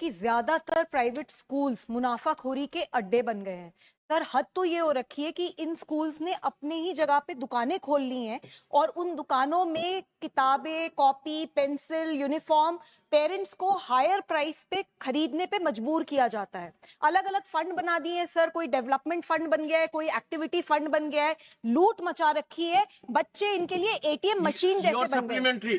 कि ज्यादातर private schools मुनाफाखोरी के अड्डे बन गए हैं। सर, हद तो ये हो रखी है कि इन स्कूल्स ने अपने ही जगह पे दुकानें खोल ली हैं और उन दुकानों में किताबें, कॉपी, पेंसिल, यूनिफॉर्म पेरेंट्स को हायर प्राइस पे खरीदने पे मजबूर किया जाता है। अलग अलग फंड बना दिए हैं सर, कोई डेवलपमेंट फंड बन गया है, कोई एक्टिविटी फंड बन गया है, लूट मचा रखी है। बच्चे इनके लिए एटीएम मशीन जैसे बन गए।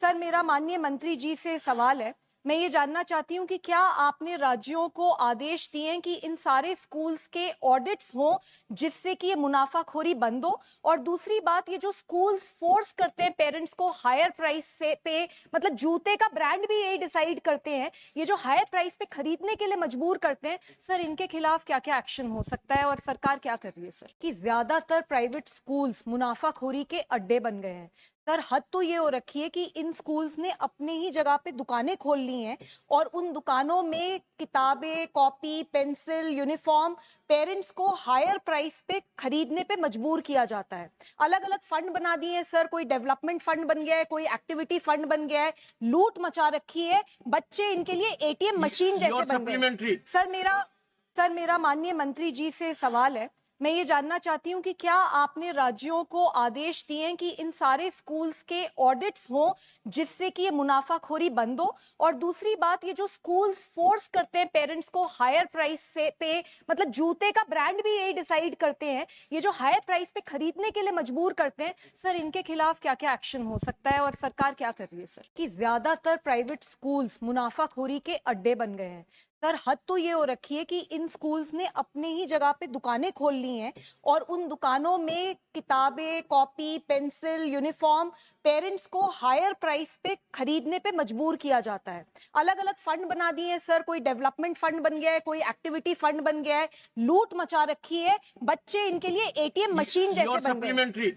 सर मेरा माननीय मंत्री जी से सवाल है। मैं ये जानना चाहती हूँ कि क्या आपने राज्यों को आदेश दिए हैं कि इन सारे स्कूल्स के ऑडिट्स हों जिससे कि ये मुनाफाखोरी बंद हो। और दूसरी बात, ये जो स्कूल्स फोर्स करते हैं पेरेंट्स को हायर प्राइस से पे, मतलब जूते का ब्रांड भी यही डिसाइड करते हैं, ये जो हायर प्राइस पे खरीदने के लिए मजबूर करते हैं, सर इनके खिलाफ क्या क्या एक्शन हो सकता है और सरकार क्या कर रही है सर? कि ज्यादातर प्राइवेट स्कूल्स मुनाफाखोरी के अड्डे बन गए हैं। सर, हद तो ये हो रखी है कि इन स्कूल्स ने अपने ही जगह पे दुकानें खोल ली हैं और उन दुकानों में किताबें, कॉपी, पेंसिल, यूनिफॉर्म पेरेंट्स को हायर प्राइस पे खरीदने पे मजबूर किया जाता है। अलग अलग फंड बना दिए हैं सर, कोई डेवलपमेंट फंड बन गया है, कोई एक्टिविटी फंड बन गया है, लूट मचा रखी है। बच्चे इनके लिए एटीएम मशीन जैसे बन गए। सर मेरा माननीय मंत्री जी से सवाल है। मैं ये जानना चाहती हूँ कि क्या आपने राज्यों को आदेश दिए हैं कि इन सारे स्कूल्स के ऑडिट्स हों जिससे कि ये मुनाफाखोरी बंद हो। और दूसरी बात, ये जो स्कूल्स फोर्स करते हैं पेरेंट्स को हायर प्राइस से पे, मतलब जूते का ब्रांड भी यही डिसाइड करते हैं, ये जो हायर प्राइस पे खरीदने के लिए मजबूर करते हैं, सर इनके खिलाफ क्या क्या एक्शन हो सकता है और सरकार क्या कर रही है सर? कि ज्यादातर प्राइवेट स्कूल्स मुनाफाखोरी के अड्डे बन गए हैं। सर, हद तो ये हो रखी है कि इन स्कूल्स ने अपने ही जगह पे दुकानें खोल ली हैं और उन दुकानों में किताबें, कॉपी, पेंसिल, यूनिफॉर्म पेरेंट्स को हायर प्राइस पे खरीदने पे मजबूर किया जाता है। अलग अलग फंड बना दिए हैं सर, कोई डेवलपमेंट फंड बन गया है, कोई एक्टिविटी फंड बन गया है, लूट मचा रखी है। बच्चे इनके लिए एटीएम मशीन जैसे बन गए।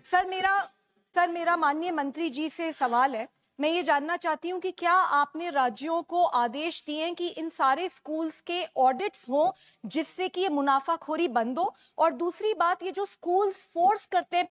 सर मेरा माननीय मंत्री जी से सवाल है। मैं ये जानना चाहती हूँ कि क्या आपने राज्यों को आदेश दिए हैं कि इन सारे स्कूल्स के ऑडिट्स हों जिससे कि ये मुनाफाखोरी बंद हो। और दूसरी बात, ये जो स्कूल्स फोर्स करते हैं